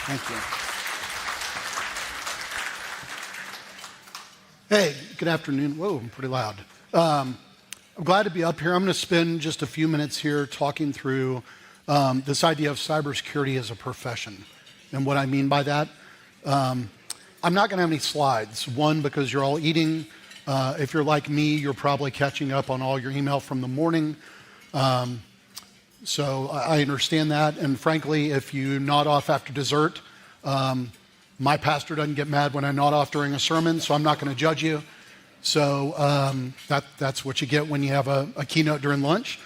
Thank you. Hey, good afternoon. Whoa, I'm pretty loud. I'm glad to be up here. I'm going to spend just a few minutes here talking through this idea of cybersecurity as a profession. And what I mean by that, I'm not going to have any slides. One, because you're all eating. If you're like me, you're probably catching up on all your email from the morning. So I understand that. And frankly, if you nod off after dessert, my pastor doesn't get mad when I nod off during a sermon, so I'm not going to judge you. So that's what you get when you have a keynote during lunch.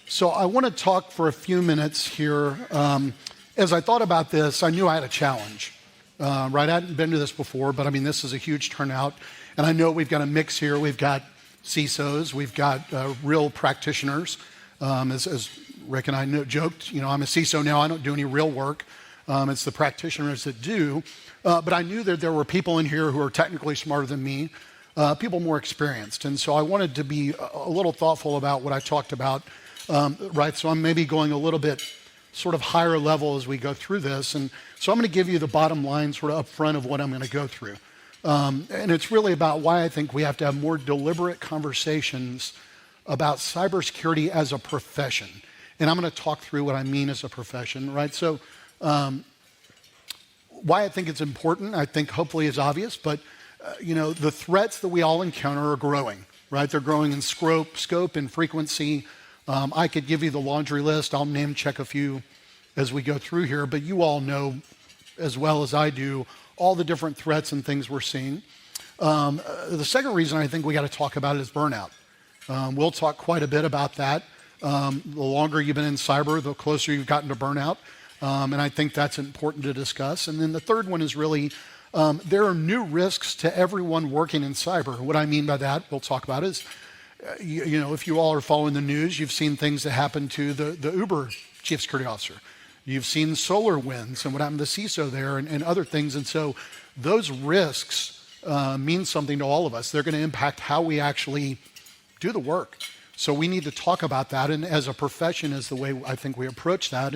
So I want to talk for a few minutes here. As I thought about this, I knew I had a challenge. Right, I hadn't been to this before, but I mean, this is a huge turnout. And I know we've got a mix here. We've got CISOs, we've got real practitioners. As Rick and I joked, I'm a CISO now. I don't do any real work. It's the practitioners that do. But I knew that there were people in here who are technically smarter than me, people more experienced. And so I wanted to be a little thoughtful about what I talked about, right? So I'm maybe going a little bit sort of higher level as we go through this. And so I'm going to give you the bottom line sort of up front of what I'm going to go through. And it's really about why I think we have to have more deliberate conversations about cybersecurity as a profession. And I'm going to talk through what I mean as a profession, right? So why I think it's important, I think hopefully is obvious, but the threats that we all encounter are growing, right? They're growing in scope and frequency. I could give you the laundry list. I'll name check a few as we go through here, but you all know as well as I do all the different threats and things we're seeing. The second reason I think we got to talk about it is burnout. We'll talk quite a bit about that. The longer you've been in cyber, the closer you've gotten to burnout. And I think that's important to discuss. And then the third one is really, there are new risks to everyone working in cyber. What I mean by that, we'll talk about is, if you all are following the news, you've seen things that happened to the Uber chief security officer. You've seen SolarWinds and what happened to CISO there and other things. And so those risks mean something to all of us. They're going to impact how we actually do the work. So we need to talk about that. And as a profession is the way I think we approach that.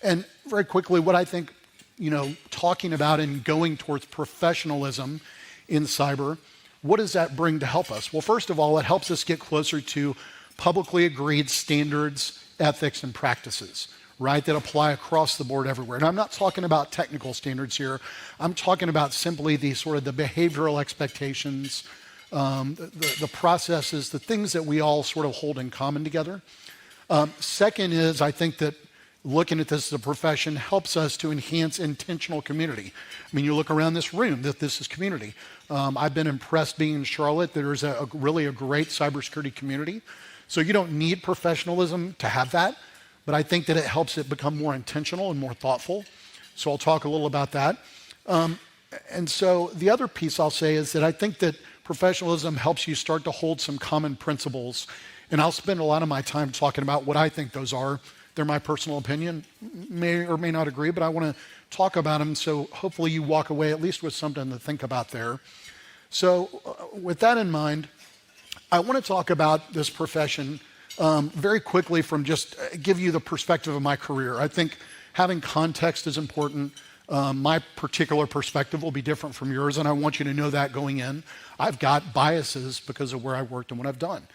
And very quickly, what I think, talking about and going towards professionalism in cyber, what does that bring to help us? Well, first of all, it helps us get closer to publicly agreed standards, ethics, and practices, right, that apply across the board everywhere. And I'm not talking about technical standards here. I'm talking about simply the behavioral expectations, the processes, the things that we all sort of hold in common together. Second is, I think that looking at this as a profession helps us to enhance intentional community. I mean, you look around this room, that this is community. I've been impressed being in Charlotte. There's really a great cybersecurity community. So you don't need professionalism to have that, but I think that it helps it become more intentional and more thoughtful. So I'll talk a little about that. And so the other piece I'll say is that I think that professionalism helps you start to hold some common principles. And I'll spend a lot of my time talking about what I think those are. They're my personal opinion, may or may not agree, but I want to talk about them so hopefully you walk away at least with something to think about there. So with that in mind, I want to talk about this profession very quickly from just give you the perspective of my career. I think having context is important. My particular perspective will be different from yours, and I want you to know that going in. I've got biases because of where I worked and what I've done.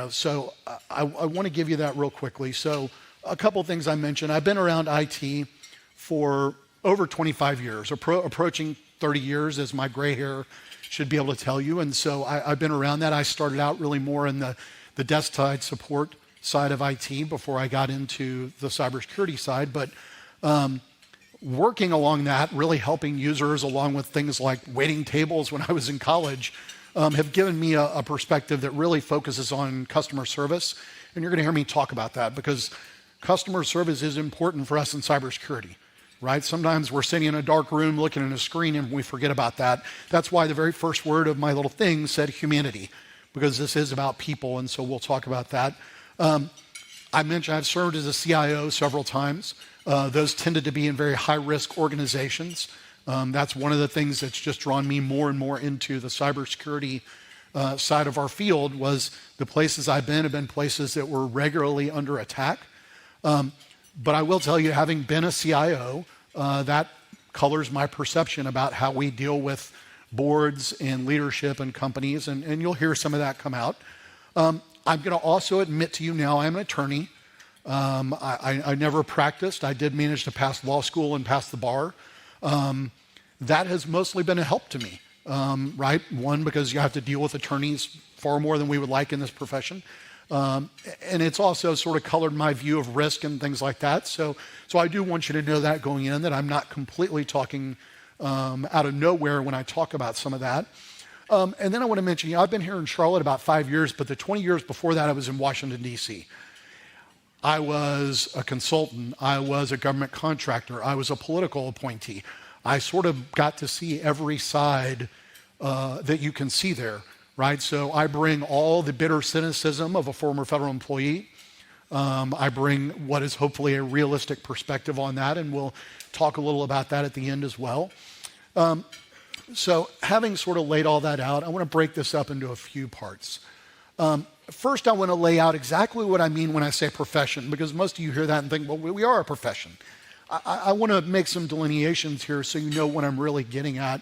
So I want to give you that real quickly. So a couple things I mentioned. I've been around IT for over 25 years, approaching 30 years as my gray hair should be able to tell you. And so I've been around that. I started out really more in the desk side support side of IT before I got into the cybersecurity side. But working along that, really helping users along with things like waiting tables when I was in college, have given me a perspective that really focuses on customer service. And you're going to hear me talk about that because customer service is important for us in cybersecurity, right? Sometimes we're sitting in a dark room looking at a screen and we forget about that. That's why the very first word of my little thing said humanity, because this is about people, and so we'll talk about that. I mentioned I've served as a CIO several times. Those tended to be in very high-risk organizations. That's one of the things that's just drawn me more and more into the cybersecurity side of our field was the places I've been have been places that were regularly under attack. But I will tell you, having been a CIO, that colors my perception about how we deal with boards and leadership and companies, and you'll hear some of that come out. I'm going to also admit to you now I'm an attorney. I never practiced. I did manage to pass law school and pass the bar. That has mostly been a help to me, right? One, because you have to deal with attorneys far more than we would like in this profession. And it's also sort of colored my view of risk and things like that. So I do want you to know that going in, that I'm not completely talking out of nowhere when I talk about some of that. And then I want to mention, I've been here in Charlotte about 5 years, but the 20 years before that, I was in Washington, D.C. I was a consultant. I was a government contractor. I was a political appointee. I sort of got to see every side that you can see there, right? So I bring all the bitter cynicism of a former federal employee. I bring what is hopefully a realistic perspective on that, and we'll talk a little about that at the end as well. So having sort of laid all that out, I want to break this up into a few parts. First, I want to lay out exactly what I mean when I say profession, because most of you hear that and think, well, we are a profession. I want to make some delineations here so you know what I'm really getting at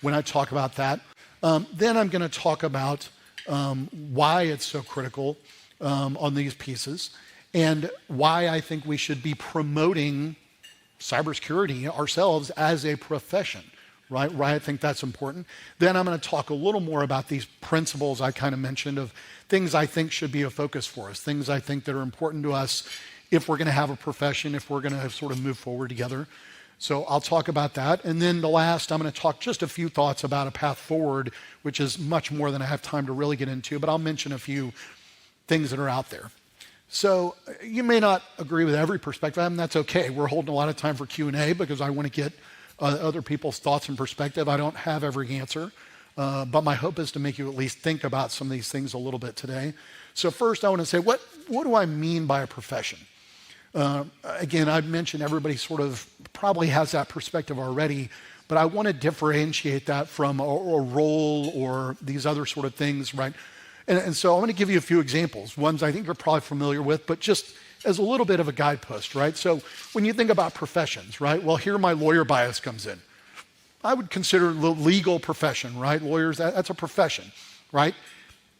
when I talk about that. Then I'm going to talk about why it's so critical on these pieces, and why I think we should be promoting cybersecurity ourselves as a profession, right? Why I think that's important. Then I'm going to talk a little more about these principles I kind of mentioned of things I think should be a focus for us, things I think that are important to us if we're going to have a profession, if we're going to sort of move forward together. So I'll talk about that. And then the last, I'm going to talk just a few thoughts about a path forward, which is much more than I have time to really get into, but I'll mention a few things that are out there. So you may not agree with every perspective, and that's okay. We're holding a lot of time for Q&A because I want to get other people's thoughts and perspective. I don't have every answer, but my hope is to make you at least think about some of these things a little bit today. So first I want to say, what do I mean by a profession? Again, I've mentioned everybody sort of probably has that perspective already, but I want to differentiate that from a role or these other sort of things, right? And so I'm going to give you a few examples, ones I think you're probably familiar with, but just as a little bit of a guidepost, right? So when you think about professions, right? Well, here my lawyer bias comes in. I would consider the legal profession, right? Lawyers, that's a profession, right?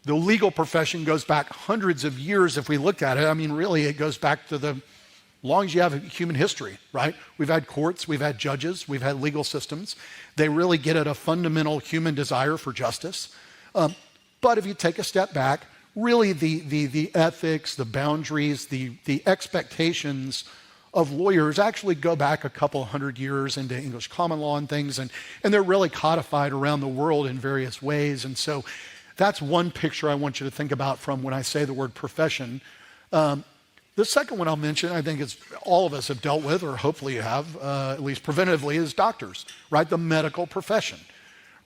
The legal profession goes back hundreds of years if we looked at it. I mean, really, it goes back to the long as you have human history, right? We've had courts, we've had judges, we've had legal systems. They really get at a fundamental human desire for justice. But if you take a step back, really the ethics, the boundaries, the expectations of lawyers actually go back a couple hundred years into English common law and things, and they're really codified around the world in various ways. And so that's one picture I want you to think about from when I say the word profession. The second one I'll mention, I think it's all of us have dealt with, or hopefully you have, at least preventatively, is doctors, right? The medical profession,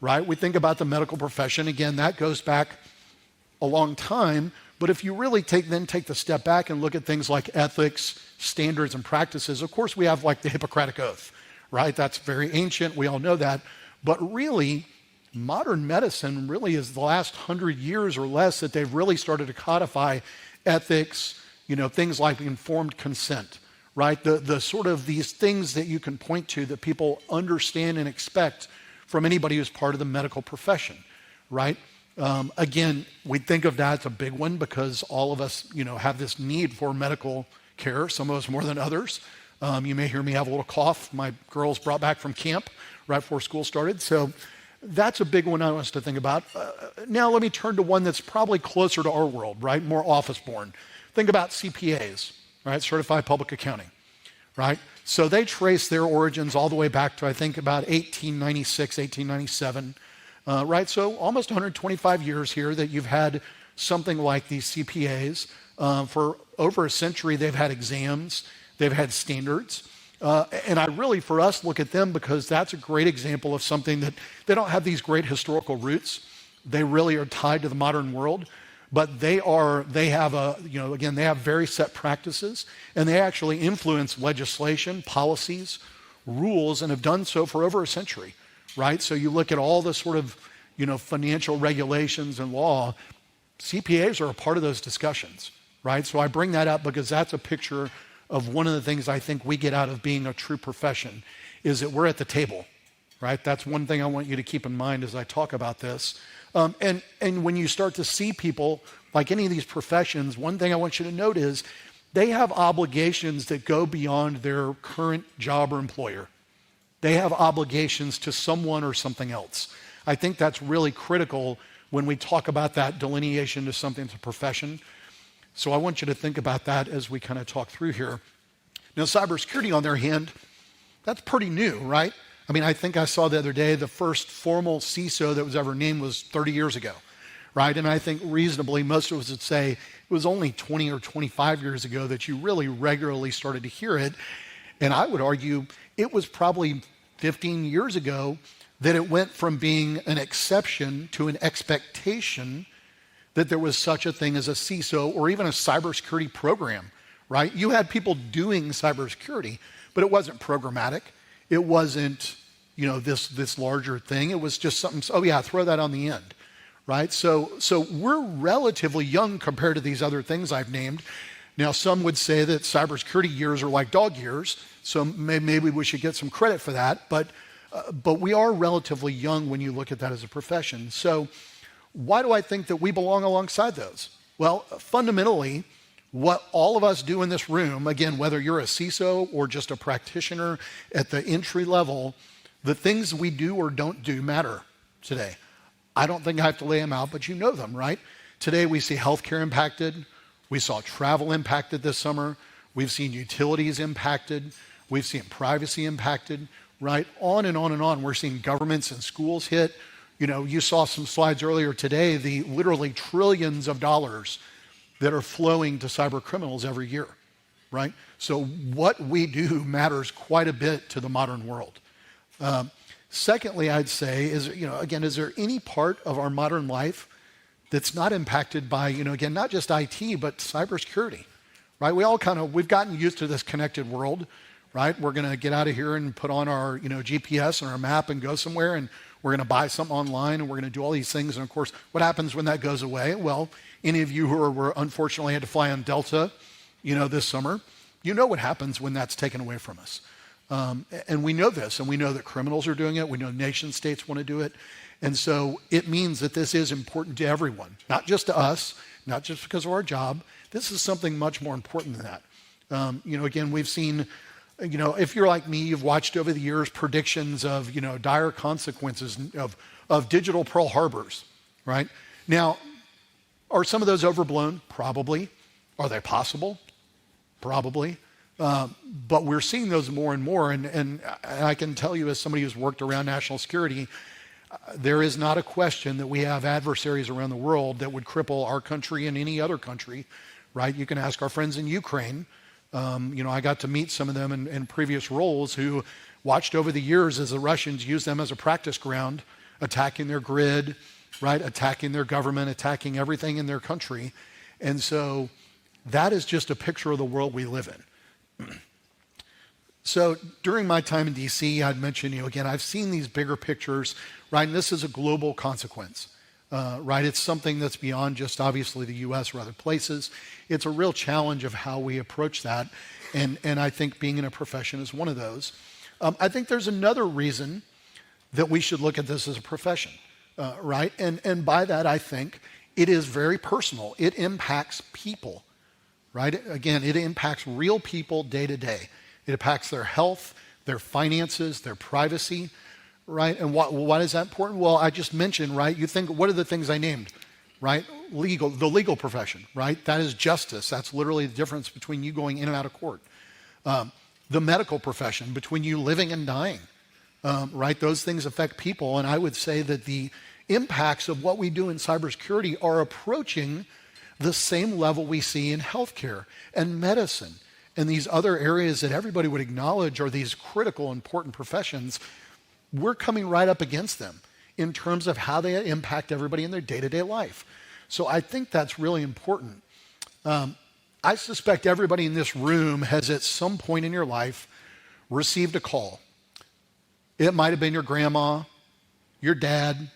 right? We think about the medical profession. Again, that goes back a long time, but if you really take the step back and look at things like ethics, standards, and practices, of course we have like the Hippocratic Oath, right? That's very ancient, we all know that, but really, modern medicine really is the last 100 years or less that they've really started to codify ethics, things like informed consent, right? The sort of these things that you can point to that people understand and expect from anybody who's part of the medical profession, right? Again, we think of that as a big one because all of us, have this need for medical care, some of us more than others. You may hear me have a little cough. My girls brought back from camp right before school started. So that's a big one I want us to think about. Now let me turn to one that's probably closer to our world, right? More office-born. Think about CPAs, right? Certified Public Accounting, right? So they trace their origins all the way back to, I think, about 1896, 1897, right? So almost 125 years here that you've had something like these CPAs. For over a century, they've had exams, they've had standards. And I really, for us, look at them because that's a great example of something that they don't have these great historical roots. They really are tied to the modern world. But they have very set practices, and they actually influence legislation, policies, rules, and have done so for over a century, right? So you look at all the sort of, financial regulations and law, CPAs are a part of those discussions, right? So I bring that up because that's a picture of one of the things I think we get out of being a true profession is that we're at the table, right? That's one thing I want you to keep in mind as I talk about this. And when you start to see people like any of these professions, one thing I want you to note is they have obligations that go beyond their current job or employer. They have obligations to someone or something else. I think that's really critical when we talk about that delineation to something that's a profession. So I want you to think about that as we kind of talk through here. Now, cybersecurity, on their hand, that's pretty new, right? I mean, I think I saw the other day the first formal CISO that was ever named was 30 years ago, right? And I think reasonably most of us would say it was only 20 or 25 years ago that you really regularly started to hear it. And I would argue it was probably 15 years ago that it went from being an exception to an expectation that there was such a thing as a CISO or even a cybersecurity program, right? You had people doing cybersecurity, but it wasn't programmatic. It wasn't, this larger thing. It was just something, oh yeah, throw that on the end, right? So we're relatively young compared to these other things I've named. Now, some would say that cybersecurity years are like dog years, so maybe we should get some credit for that, but we are relatively young when you look at that as a profession. So why do I think that we belong alongside those? Well, fundamentally, what all of us do in this room, again, whether you're a CISO or just a practitioner at the entry level, the things we do or don't do matter today. I don't think I have to lay them out, but you know them, right? Today we see healthcare impacted. We saw travel impacted this summer. We've seen utilities impacted. We've seen privacy impacted, right? On and on and on. We're seeing governments and schools hit. You saw some slides earlier today, the literally trillions of dollars that are flowing to cyber criminals every year, right? So what we do matters quite a bit to the modern world. Secondly, I'd say is, again, is there any part of our modern life that's not impacted by, again, not just IT, but cybersecurity, right? We've gotten used to this connected world, right? We're going to get out of here and put on our, GPS and our map and go somewhere, and we're going to buy something online, and we're going to do all these things. And of course, what happens when that goes away? Well, any of you who were unfortunately had to fly on Delta, this summer, you know what happens when that's taken away from us. And we know this, and we know that criminals are doing it. We know nation states want to do it. And so it means that this is important to everyone, not just to us, not just because of our job. This is something much more important than that. Again, we've seen, if you're like me, you've watched over the years predictions of, dire consequences of digital Pearl Harbors, right? Now, are some of those overblown? Probably. Are they possible? Probably. But we're seeing those more and more. And I can tell you, as somebody who's worked around national security, there is not a question that we have adversaries around the world that would cripple our country and any other country, right? You can ask our friends in Ukraine. I got to meet some of them in previous roles who watched over the years as the Russians used them as a practice ground, attacking their grid, right? Attacking their government, attacking everything in their country. And so that is just a picture of the world we live in. So during my time in DC, I'd mentioned, again, I've seen these bigger pictures, right? And this is a global consequence, right? It's something that's beyond just obviously the US or other places. It's a real challenge of how we approach that. And I think being in a profession is one of those. I think there's another reason that we should look at this as a profession, right? And by that, I think it is very personal. It impacts people, right? Again, it impacts real people day to day. It impacts their health, their finances, their privacy, right? And why is that important? Well, I just mentioned, right? You think, what are the things I named, right? The legal profession, right? That is justice. That's literally the difference between you going in and out of court. The medical profession, between you living and dying, right? Those things affect people. And I would say that the impacts of what we do in cybersecurity are approaching the same level we see in healthcare and medicine and these other areas that everybody would acknowledge are these critical, important professions. We're coming right up against them in terms of how they impact everybody in their day-to-day life. So I think that's really important. I suspect everybody in this room has at some point in your life received a call. It might have been your grandma, your dad,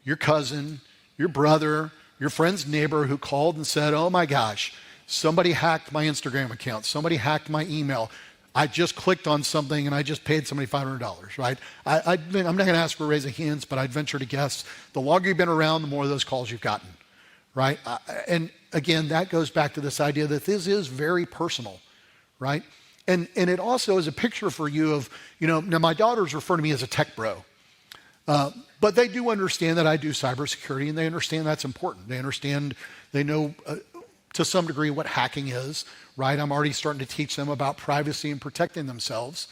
your cousin, your brother, your friend's neighbor who called and said, oh my gosh, somebody hacked my Instagram account, somebody hacked my email. I just clicked on something and I just paid somebody $500, right? I'm not going to ask for a raise of hands, but I'd venture to guess the longer you've been around, the more of those calls you've gotten, right? And again, that goes back to this idea that this is very personal, right? And it also is a picture for you of, now my daughters refer to me as a tech bro. But they do understand that I do cybersecurity, and they understand that's important. They know to some degree what hacking is, right? I'm already starting to teach them about privacy and protecting themselves.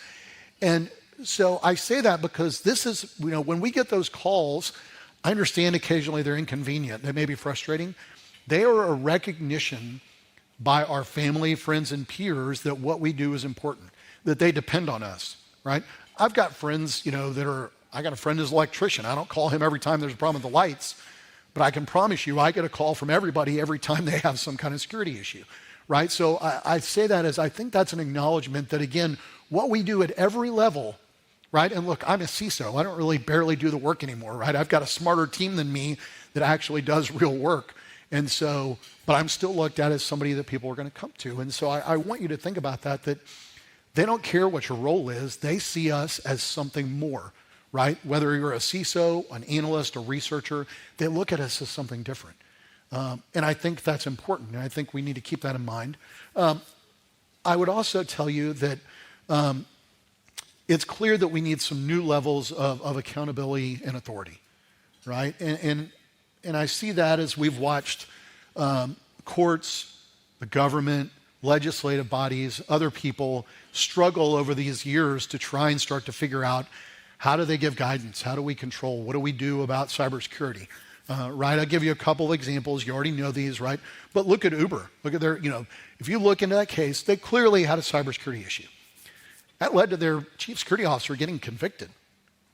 And so I say that because this is, when we get those calls, I understand occasionally they're inconvenient. They may be frustrating. They are a recognition by our family, friends, and peers that what we do is important, that they depend on us, right? I've got friends, I got a friend who's an electrician. I don't call him every time there's a problem with the lights, but I can promise you I get a call from everybody every time they have some kind of security issue, right? So I say that as I think that's an acknowledgement that, again, what we do at every level, right? And look, I'm a CISO. I don't really barely do the work anymore, right? I've got a smarter team than me that actually does real work. And so, but I'm still looked at as somebody that people are going to come to. And so I want you to think about that they don't care what your role is. They see us as something more, right? Whether you're a CISO, an analyst, a researcher, they look at us as something different. And I think that's important. And I think we need to keep that in mind. I would also tell you that it's clear that we need some new levels of accountability and authority, right? And I see that as we've watched courts, the government, legislative bodies, other people struggle over these years to try and start to figure out how do they give guidance? How do we control? What do we do about cybersecurity? Right? I'll give you a couple of examples. You already know these, right? But look at Uber. Look at their, if you look into that case, they clearly had a cybersecurity issue. That led to their chief security officer getting convicted,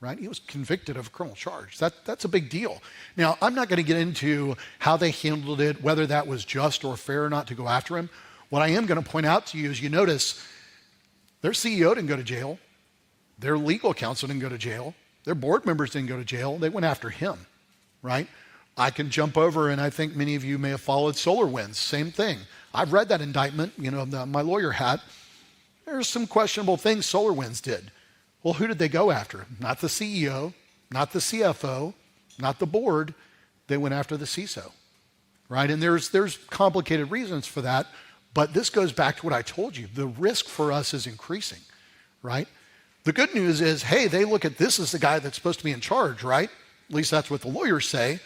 right? He was convicted of a criminal charge. That's a big deal. Now, I'm not going to get into how they handled it, whether that was just or fair or not to go after him. What I am going to point out to you is you notice their CEO didn't go to jail. Their legal counsel didn't go to jail. Their board members didn't go to jail. They went after him, right? I can jump over, and I think many of you may have followed SolarWinds. Same thing. I've read that indictment, my lawyer hat. There's some questionable things SolarWinds did. Well, who did they go after? Not the CEO, not the CFO, not the board. They went after the CISO, right? And there's complicated reasons for that, but this goes back to what I told you. The risk for us is increasing, right? The good news is, hey, they look at this as the guy that's supposed to be in charge, right? At least that's what the lawyers say.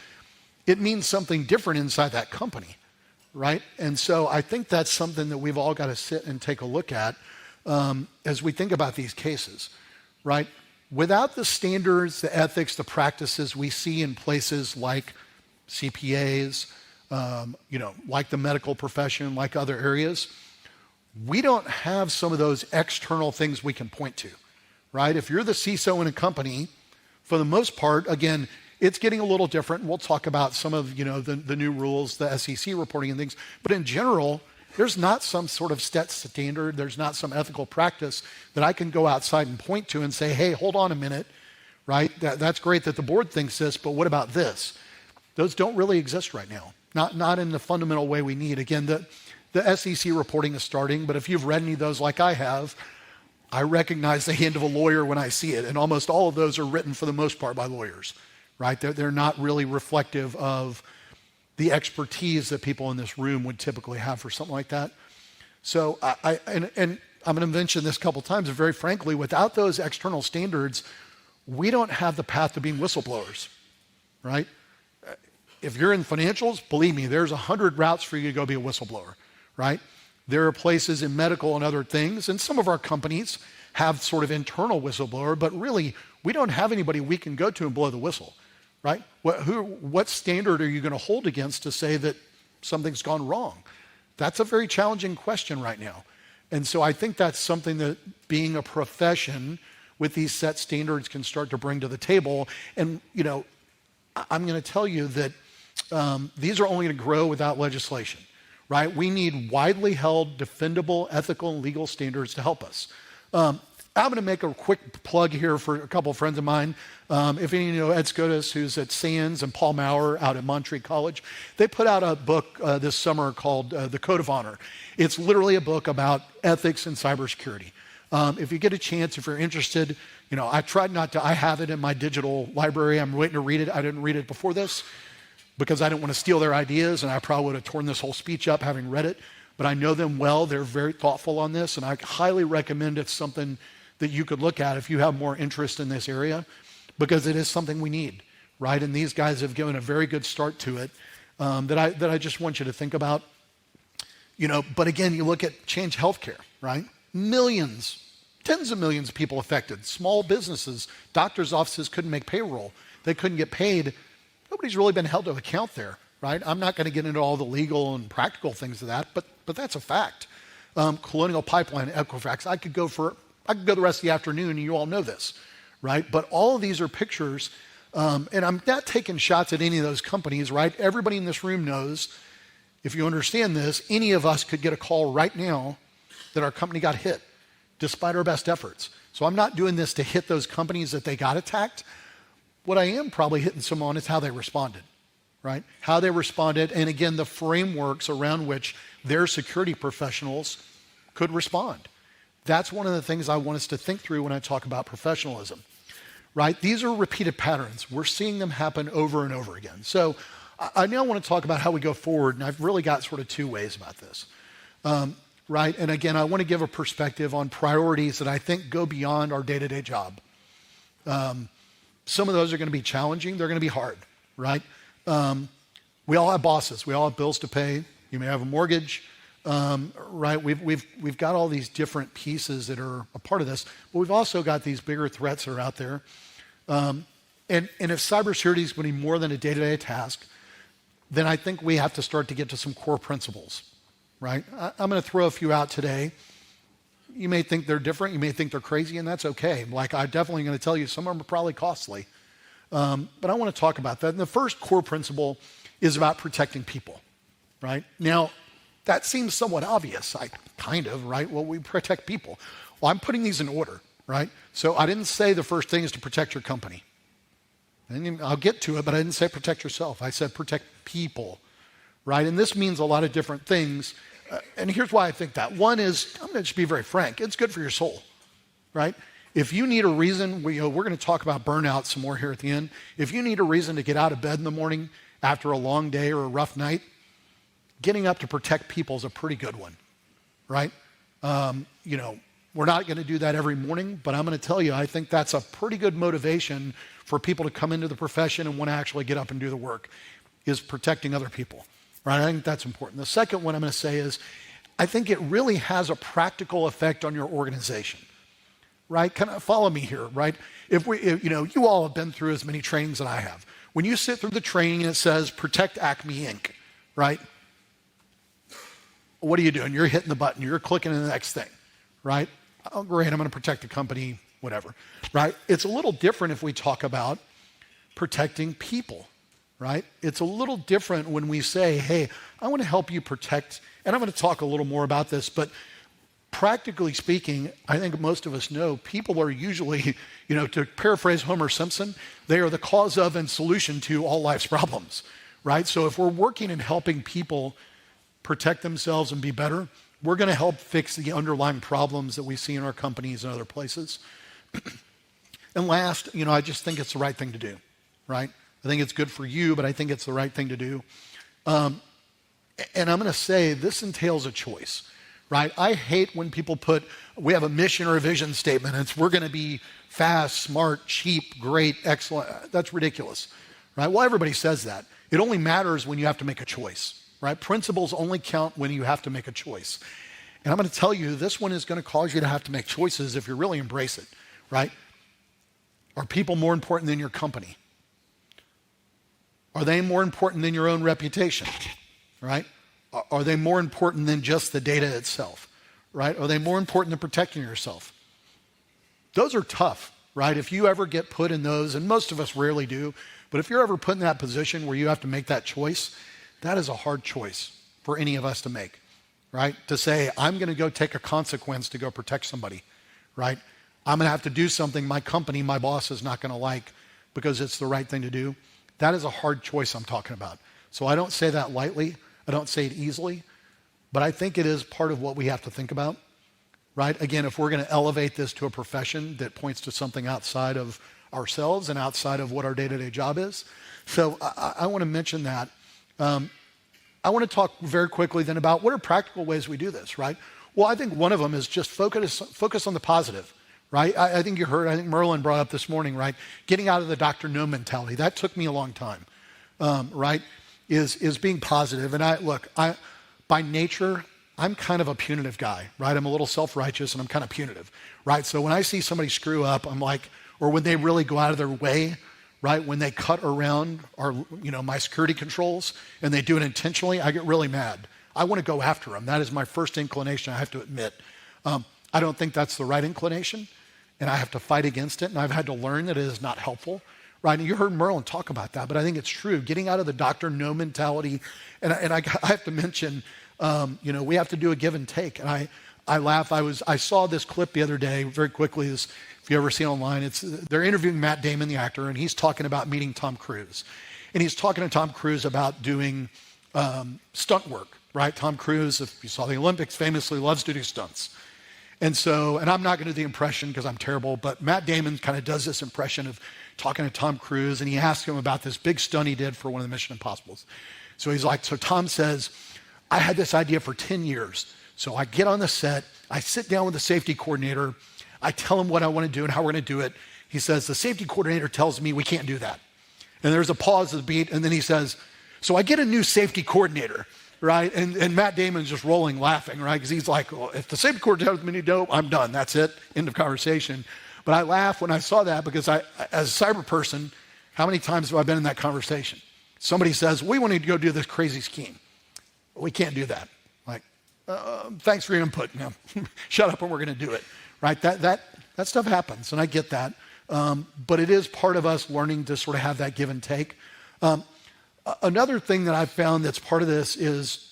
It means something different inside that company, right? And so I think that's something that we've all got to sit and take a look at as we think about these cases, right? Without the standards, the ethics, the practices we see in places like CPAs, like the medical profession, like other areas, we don't have some of those external things we can point to, right? If you're the CISO in a company, for the most part, again, it's getting a little different. And we'll talk about some of the new rules, the SEC reporting and things. But in general, there's not some sort of set standard. There's not some ethical practice that I can go outside and point to and say, hey, hold on a minute, right? That's great that the board thinks this, but what about this? Those don't really exist right now. Not in the fundamental way we need. Again, the SEC reporting is starting, but if you've read any of those like I have, I recognize the hand of a lawyer when I see it, and almost all of those are written for the most part by lawyers, right? They're not really reflective of the expertise that people in this room would typically have for something like that. So and I'm going to mention this a couple times, and very frankly, without those external standards, we don't have the path to being whistleblowers, right? If you're in financials, believe me, there's 100 routes for you to go be a whistleblower, right? There are places in medical and other things, and some of our companies have sort of internal whistleblower, but really, we don't have anybody we can go to and blow the whistle, right? What standard are you going to hold against to say that something's gone wrong? That's a very challenging question right now. And so I think that's something that being a profession with these set standards can start to bring to the table. And, I'm going to tell you that these are only going to grow without legislation, right? We need widely held, defendable, ethical, and legal standards to help us. I'm going to make a quick plug here for a couple of friends of mine. If any of you know Ed Scotus, who's at Sands, and Paul Maurer out at Monterey College, they put out a book this summer called The Code of Honor. It's literally a book about ethics and cybersecurity. If you get a chance, if you're interested, I tried not to, I have it in my digital library. I'm waiting to read it. I didn't read it before this because I didn't want to steal their ideas, and I probably would have torn this whole speech up having read it. But I know them well. They're very thoughtful on this, and I highly recommend it's something that you could look at if you have more interest in this area, because it is something we need, right? And these guys have given a very good start to it that I just want you to think about. But again, you look at Change Healthcare, right? Millions, tens of millions of people affected. Small businesses, doctors' offices couldn't make payroll. They couldn't get paid. Nobody's really been held to account there, right? I'm not going to get into all the legal and practical things of that, but that's a fact. Colonial Pipeline, Equifax, I could go the rest of the afternoon, and you all know this, right? But all of these are pictures, and I'm not taking shots at any of those companies, right? Everybody in this room knows, if you understand this, any of us could get a call right now that our company got hit, despite our best efforts. So I'm not doing this to hit those companies that they got attacked. What I am probably hitting some on is how they responded, right? How they responded, and again, the frameworks around which their security professionals could respond. That's one of the things I want us to think through when I talk about professionalism, right? These are repeated patterns. We're seeing them happen over and over again. So I now want to talk about how we go forward, and I've really got sort of two ways about this, right? And again, I want to give a perspective on priorities that I think go beyond our day-to-day job. Some of those are going to be challenging. They're going to be hard, right? We all have bosses. We all have bills to pay. You may have a mortgage. Right, we've got all these different pieces that are a part of this, but we've also got these bigger threats that are out there. And if cybersecurity is going to be more than a day-to-day task, then I think we have to start to get to some core principles, right? I'm going to throw a few out today. You may think they're different. You may think they're crazy, and that's okay. Like, I'm definitely going to tell you some of them are probably costly. But I want to talk about that. And the first core principle is about protecting people, right? Now, that seems somewhat obvious, right? Well, we protect people. Well, I'm putting these in order, right? So I didn't say the first thing is to protect your company. I'll get to it, but I didn't say protect yourself. I said protect people, right? And this means a lot of different things. And here's why I think that. One is, I'm going to just be very frank, it's good for your soul, right? If you need a reason, we're going to talk about burnout some more here at the end. If you need a reason to get out of bed in the morning after a long day or a rough night, getting up to protect people is a pretty good one, right? We're not going to do that every morning, but I'm going to tell you, I think that's a pretty good motivation for people to come into the profession and want to actually get up and do the work, is protecting other people, right? I think that's important. The second one I'm going to say is, I think it really has a practical effect on your organization, right? Kind of follow me here, right? You all have been through as many trainings that I have. When you sit through the training and it says, protect Acme Inc., right? What are you doing? You're hitting the button. You're clicking on the next thing, right? Oh, great, I'm going to protect the company, whatever, right? It's a little different if we talk about protecting people, right? It's a little different when we say, hey, I want to help you protect, and I'm going to talk a little more about this, but practically speaking, I think most of us know people are usually, to paraphrase Homer Simpson, they are the cause of and solution to all life's problems, right? So if we're working and helping people protect themselves and be better, we're going to help fix the underlying problems that we see in our companies and other places. And last, I just think it's the right thing to do, right? I think it's good for you, but I think it's the right thing to do. And I'm going to say this entails a choice, right? I hate when people we have a mission or a vision statement, and we're going to be fast, smart, cheap, great, excellent. That's ridiculous, right? Well, everybody says that. It only matters when you have to make a choice. Right? Principles only count when you have to make a choice. And I'm going to tell you, this one is going to cause you to have to make choices if you really embrace it, right? Are people more important than your company? Are they more important than your own reputation, right? Are they more important than just the data itself, right? Are they more important than protecting yourself? Those are tough, right? If you ever get put in those, and most of us rarely do, but if you're ever put in that position where you have to make that choice, that is a hard choice for any of us to make, right? To say, I'm going to go take a consequence to go protect somebody, right? I'm going to have to do something my company, my boss is not going to like because it's the right thing to do. That is a hard choice I'm talking about. So I don't say that lightly. I don't say it easily. But I think it is part of what we have to think about, right? Again, if we're going to elevate this to a profession that points to something outside of ourselves and outside of what our day-to-day job is. So I want to mention that. I want to talk very quickly then about what are practical ways we do this, right? Well, I think one of them is just focus on the positive, right? I think Merlin brought up this morning, right? Getting out of the Dr. No mentality. That took me a long time, right? Is being positive. And by nature, I'm kind of a punitive guy, right? I'm a little self-righteous and I'm kind of punitive, right? So when I see somebody screw up, I'm like, or when they really go out of their way, right? When they cut around my security controls and they do it intentionally, I get really mad. I want to go after them. That is my first inclination, I have to admit. I don't think that's the right inclination, and I have to fight against it, and I've had to learn that it is not helpful, right? And you heard Merlin talk about that, but I think it's true. Getting out of the Dr. No mentality, and I have to mention, we have to do a give and take. And I laugh. I saw this clip the other day very quickly. If you ever see it online, they're interviewing Matt Damon, the actor, and he's talking about meeting Tom Cruise. And he's talking to Tom Cruise about doing stunt work, right? Tom Cruise, if you saw the Olympics, famously loves to do stunts. And I'm not going to do the impression because I'm terrible, but Matt Damon kind of does this impression of talking to Tom Cruise, and he asks him about this big stunt he did for one of the Mission Impossibles. So he's like, so Tom says, I had this idea for 10 years. So I get on the set, I sit down with the safety coordinator, I tell him what I want to do and how we're going to do it. He says, the safety coordinator tells me we can't do that. And there's a pause, a beat, and then he says, so I get a new safety coordinator, right? And Matt Damon's just rolling laughing, right? Because he's like, well, if the safety coordinator tells me to do it, I'm done. That's it. End of conversation. But I laugh when I saw that because as a cyber person, how many times have I been in that conversation? Somebody says, we want to go do this crazy scheme. We can't do that. Like, thanks for your input. No, shut up and we're going to do it, right? That stuff happens, and I get that. But it is part of us learning to sort of have that give and take. Another thing that I've found that's part of this is,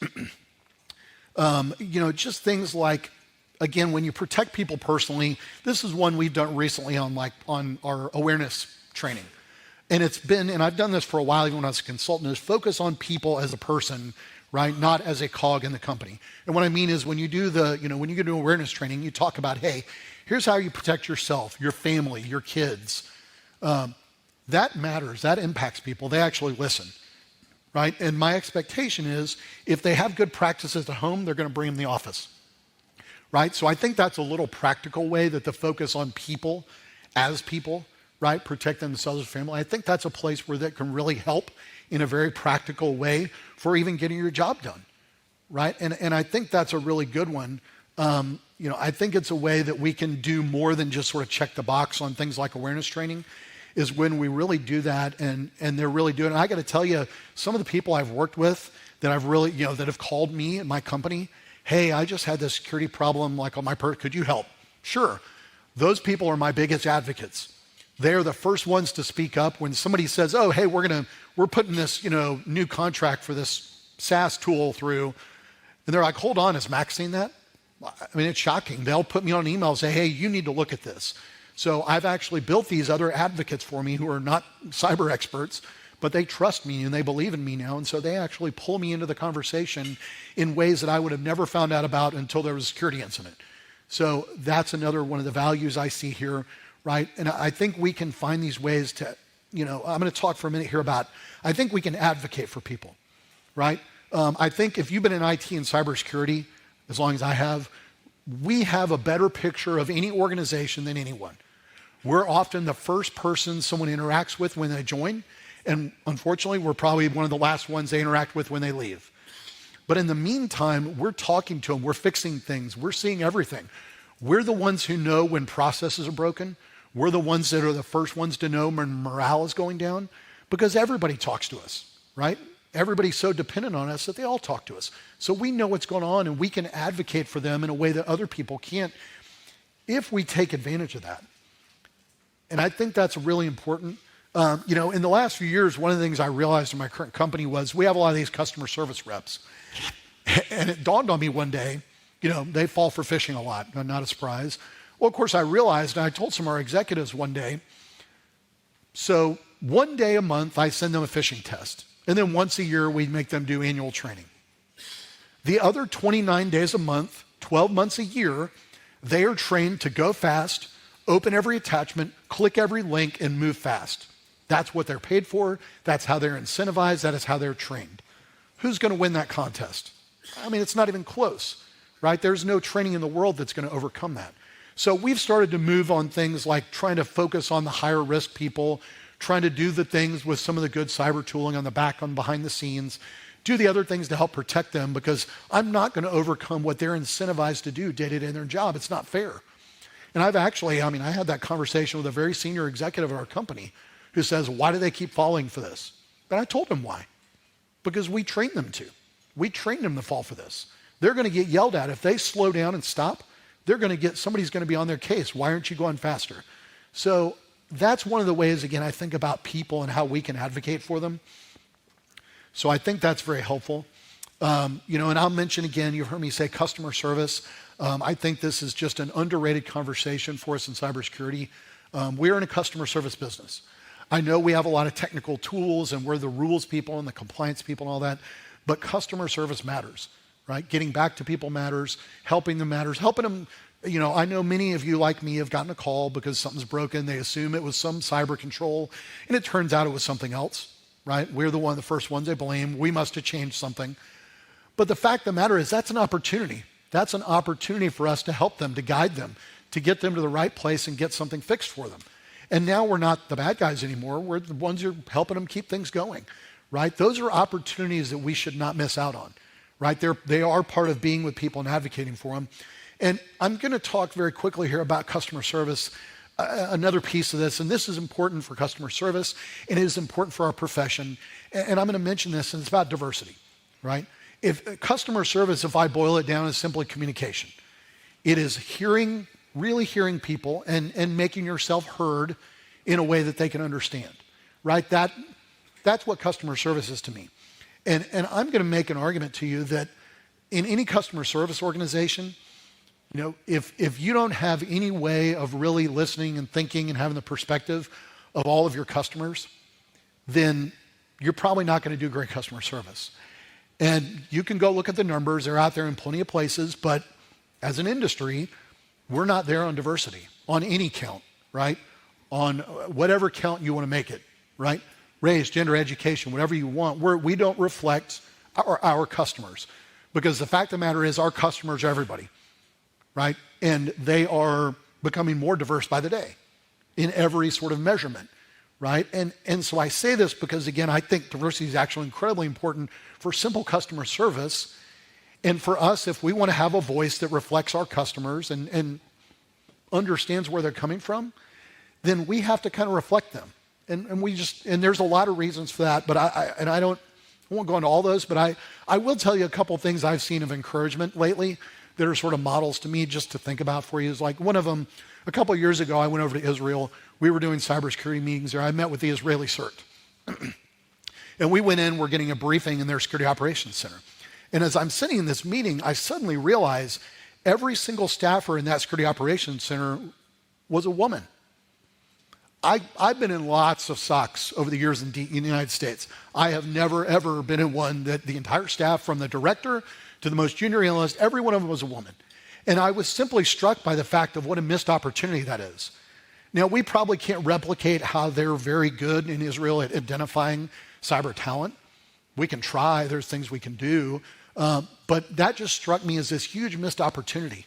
just things like, again, when you protect people personally, this is one we've done recently on our awareness training. And I've done this for a while, even when I was a consultant, is focus on people as a person, right? Not as a cog in the company. And what I mean is when you do when you get into awareness training, you talk about, hey, here's how you protect yourself, your family, your kids. That matters. That impacts people. They actually listen, right? And my expectation is if they have good practices at home, they're going to bring them in the office, right? So I think that's a little practical way that the focus on people as people, right, protect themselves as family. I think that's a place where that can really help in a very practical way for even getting your job done, right? And I think that's a really good one. I think it's a way that we can do more than just sort of check the box on things like awareness training, is when we really do that and they're really doing it. And I got to tell you, some of the people I've worked with that I've really, that have called me and my company, hey, I just had this security problem like on my could you help? Sure. Those people are my biggest advocates. They're the first ones to speak up when somebody says, oh, hey, we're putting this, new contract for this SaaS tool through. And they're like, hold on, has Max seen that? I mean, it's shocking. They'll put me on an email and say, hey, you need to look at this. So I've actually built these other advocates for me who are not cyber experts, but they trust me and they believe in me now. And so they actually pull me into the conversation in ways that I would have never found out about until there was a security incident. So that's another one of the values I see here, right? And I think we can find these ways to, I'm going to talk for a minute here about, I think we can advocate for people, right? I think if you've been in IT and cybersecurity, as long as I have, we have a better picture of any organization than anyone. We're often the first person someone interacts with when they join, and unfortunately, we're probably one of the last ones they interact with when they leave. But in the meantime, we're talking to them, we're fixing things, we're seeing everything. We're the ones who know when processes are broken. We're the ones that are the first ones to know when morale is going down, because everybody talks to us, right? Everybody's so dependent on us that they all talk to us. So we know what's going on and we can advocate for them in a way that other people can't if we take advantage of that. And I think that's really important. In the last few years, one of the things I realized in my current company was we have a lot of these customer service reps. And it dawned on me one day, they fall for phishing a lot, not a surprise. Well, of course, I realized, and I told some of our executives one day, so one day a month, I send them a phishing test. And then once a year, we make them do annual training. The other 29 days a month, 12 months a year, they are trained to go fast, open every attachment, click every link, and move fast. That's what they're paid for. That's how they're incentivized. That is how they're trained. Who's going to win that contest? I mean, it's not even close, right? There's no training in the world that's going to overcome that. So we've started to move on things like trying to focus on the higher risk people, trying to do the things with some of the good cyber tooling on the back, on behind the scenes, do the other things to help protect them, because I'm not going to overcome what they're incentivized to do day to day in their job. It's not fair. And I've actually, I had that conversation with a very senior executive at our company who says, why do they keep falling for this? And I told him why. Because we trained them to. We trained them to fall for this. They're going to get yelled at. If they slow down and stop, somebody's going to be on their case. Why aren't you going faster? So that's one of the ways, again, I think about people and how we can advocate for them. So I think that's very helpful. And I'll mention again, you've heard me say customer service. I think this is just an underrated conversation for us in cybersecurity. We're in a customer service business. I know we have a lot of technical tools and we're the rules people and the compliance people and all that, but customer service matters, right? Getting back to people matters, helping them matters, helping them. I know many of you like me have gotten a call because something's broken. They assume it was some cyber control, and it turns out it was something else, right? We're the first ones they blame. We must have changed something. But the fact of the matter is that's an opportunity. That's an opportunity for us to help them, to guide them, to get them to the right place and get something fixed for them. And now we're not the bad guys anymore. We're the ones who are helping them keep things going, right? Those are opportunities that we should not miss out on, right? They are part of being with people and advocating for them. And I'm going to talk very quickly here about customer service, another piece of this, and this is important for customer service, and it is important for our profession. And I'm going to mention this, and it's about diversity, right? If customer service, if I boil it down, is simply communication. It is really hearing people and making yourself heard in a way that they can understand, right? That's what customer service is to me. And I'm going to make an argument to you that in any customer service organization, if you don't have any way of really listening and thinking and having the perspective of all of your customers, then you're probably not going to do great customer service. And you can go look at the numbers. They're out there in plenty of places, but as an industry, we're not there on diversity, on any count, right? On whatever count you want to make it, right? Race, gender, education, whatever you want. We don't reflect our customers, because the fact of the matter is our customers are everybody, right? And they are becoming more diverse by the day in every sort of measurement, right? And so I say this because, again, I think diversity is actually incredibly important for simple customer service. And for us, if we want to have a voice that reflects our customers and understands where they're coming from, then we have to kind of reflect them. And there's a lot of reasons for that, but I won't go into all those, but I will tell you a couple of things I've seen of encouragement lately that are sort of models to me just to think about for you. Is like one of them, a couple of years ago, I went over to Israel. We were doing cybersecurity meetings there. I met with the Israeli CERT. And we went in, we're getting a briefing in their security operations center. And as I'm sitting in this meeting, I suddenly realize every single staffer in that security operations center was a woman. I've been in lots of SOCs over the years in the United States. I have never, ever been in one that the entire staff, from the director to the most junior analyst, every one of them was a woman. And I was simply struck by the fact of what a missed opportunity that is. Now, we probably can't replicate how they're very good in Israel at identifying cyber talent. We can try, there's things we can do. But that just struck me as this huge missed opportunity,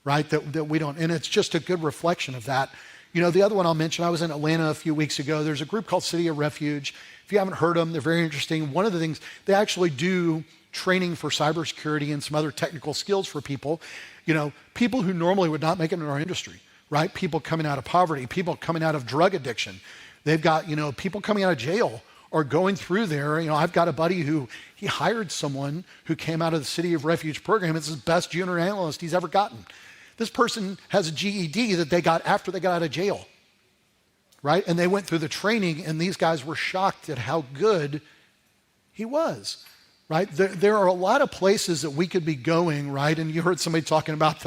right, that we don't, and it's just a good reflection of that. The other one I'll mention, I was in Atlanta a few weeks ago. There's a group called City of Refuge. If you haven't heard them, they're very interesting. One of the things, they actually do training for cybersecurity and some other technical skills for people, people who normally would not make it in our industry, right? People coming out of poverty, people coming out of drug addiction. They've got, people coming out of jail or going through there. I've got a buddy who, he hired someone who came out of the City of Refuge program. It's his best junior analyst he's ever gotten. This person has a GED that they got after they got out of jail, right? And they went through the training, and these guys were shocked at how good he was, right? There are a lot of places that we could be going, right? And you heard somebody talking about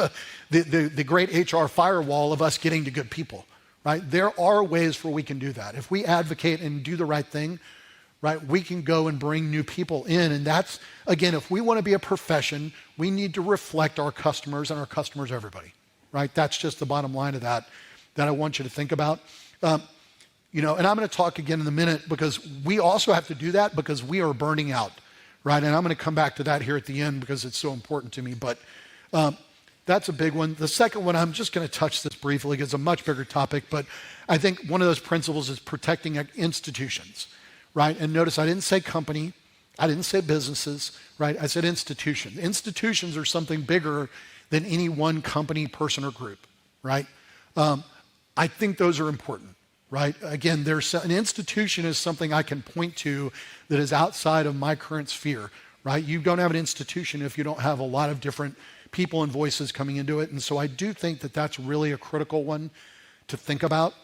the great HR firewall of us getting to good people, right? There are ways where we can do that. If we advocate and do the right thing, right, we can go and bring new people in. And that's, again, if we want to be a profession, we need to reflect our customers, and our customers are everybody, right? That's just the bottom line of that I want you to think about. And I'm going to talk again in a minute, because we also have to do that because we are burning out, right? And I'm going to come back to that here at the end because it's so important to me. But that's a big one. The second one, I'm just going to touch this briefly because it's a much bigger topic, but I think one of those principles is protecting institutions, right? And notice I didn't say company, I didn't say businesses, right? I said institution. Institutions are something bigger than any one company, person, or group, right? I think those are important, right? Again, an institution is something I can point to that is outside of my current sphere, right? You don't have an institution if you don't have a lot of different people and voices coming into it. And so I do think that that's really a critical one to think about,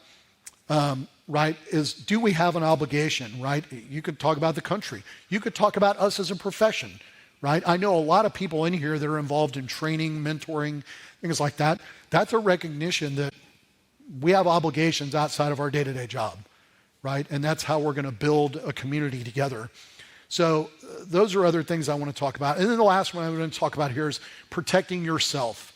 right? Is, do we have an obligation, right? You could talk about the country. You could talk about us as a profession, right? I know a lot of people in here that are involved in training, mentoring, things like that. That's a recognition that we have obligations outside of our day-to-day job, right? And that's how we're going to build a community together. So those are other things I want to talk about. And then the last one I'm going to talk about here is protecting yourself,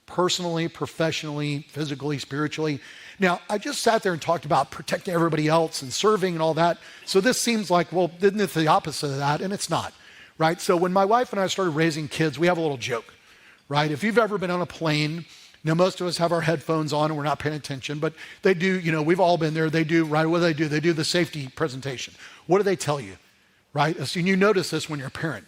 personally, professionally, physically, spiritually. Now, I just sat there and talked about protecting everybody else and serving and all that. So this seems like, well, isn't it the opposite of that? And it's not, right? So when my wife and I started raising kids, we have a little joke, right? If you've ever been on a plane, now, most of us have our headphones on and we're not paying attention, but they do, we've all been there. They do, right? What do? They do the safety presentation. What do they tell you, right? And you notice this when you're a parent,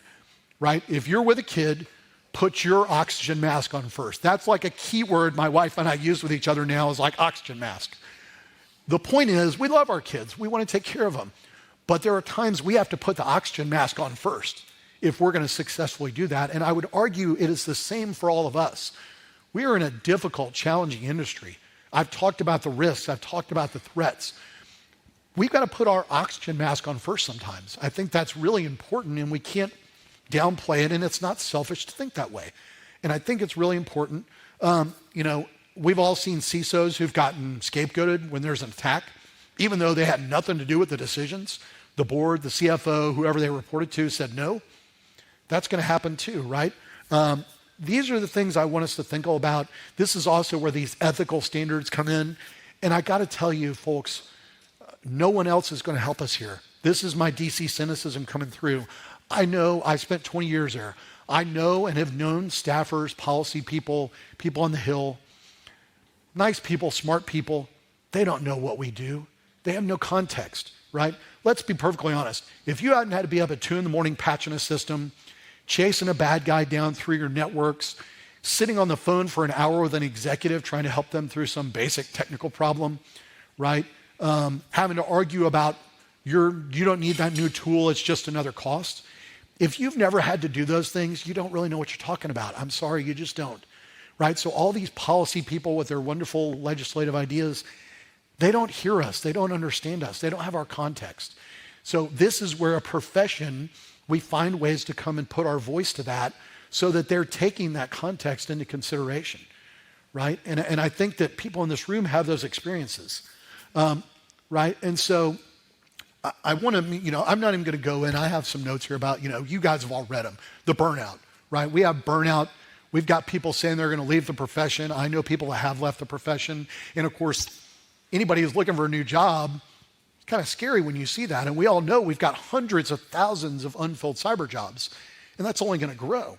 right? If you're with a kid, put your oxygen mask on first. That's like a key word my wife and I use with each other now, is like oxygen mask. The point is, we love our kids. We want to take care of them. But there are times we have to put the oxygen mask on first if we're going to successfully do that. And I would argue it is the same for all of us. We are in a difficult, challenging industry. I've talked about the risks. I've talked about the threats. We've got to put our oxygen mask on first sometimes. I think that's really important, and we can't downplay it, and it's not selfish to think that way. And I think it's really important. We've all seen CISOs who've gotten scapegoated when there's an attack, even though they had nothing to do with the decisions. The board, the CFO, whoever they reported to said no. That's going to happen too, right? These are the things I want us to think about. This is also where these ethical standards come in. And I got to tell you, folks, no one else is going to help us here. This is my DC cynicism coming through. I know I spent 20 years there. I know and have known staffers, policy people, people on the Hill, nice people, smart people. They don't know what we do. They have no context, right? Let's be perfectly honest. If you hadn't had to be up at 2 a.m. patching a system, chasing a bad guy down through your networks, sitting on the phone for an hour with an executive trying to help them through some basic technical problem, right? Having to argue about you don't need that new tool, it's just another cost. If you've never had to do those things, you don't really know what you're talking about. I'm sorry, you just don't, right? So all these policy people with their wonderful legislative ideas, they don't hear us, they don't understand us, they don't have our context. So this is where a profession, we find ways to come and put our voice to that so that they're taking that context into consideration, right? And I think that people in this room have those experiences, right? And so I want to, I'm not even going to go in. I have some notes here about, you guys have all read them, the burnout, right? We have burnout. We've got people saying they're going to leave the profession. I know people that have left the profession. And of course, anybody who's looking for a new job, it's kind of scary when you see that. And we all know we've got hundreds of thousands of unfilled cyber jobs, and that's only going to grow,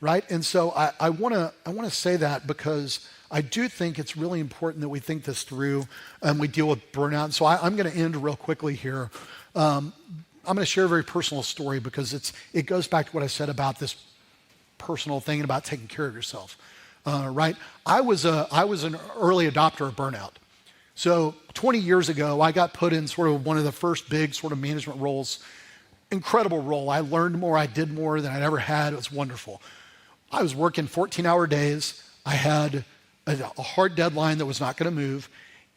right? And so I want to say that because I do think it's really important that we think this through and we deal with burnout. So I'm going to end real quickly here. I'm going to share a very personal story because it goes back to what I said about this personal thing and about taking care of yourself, right? I was an early adopter of burnout. So 20 years ago, I got put in sort of one of the first big sort of management roles. Incredible role. I learned more, I did more than I'd ever had. It was wonderful. I was working 14-hour days. I had a hard deadline that was not going to move.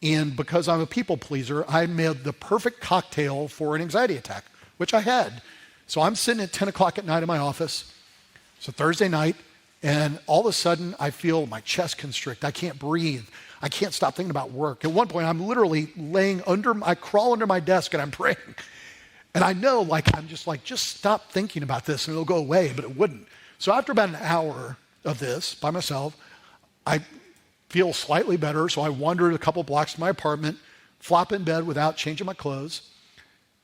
And because I'm a people pleaser, I made the perfect cocktail for an anxiety attack, which I had. So I'm sitting at 10 o'clock at night in my office. It's a Thursday night, and all of a sudden I feel my chest constrict. I can't breathe. I can't stop thinking about work. At one point, I'm literally I crawl under my desk and I'm praying. And I know, I'm just stop thinking about this and it'll go away, but it wouldn't. So after about an hour of this by myself, I feel slightly better. So I wandered a couple blocks to my apartment, flop in bed without changing my clothes.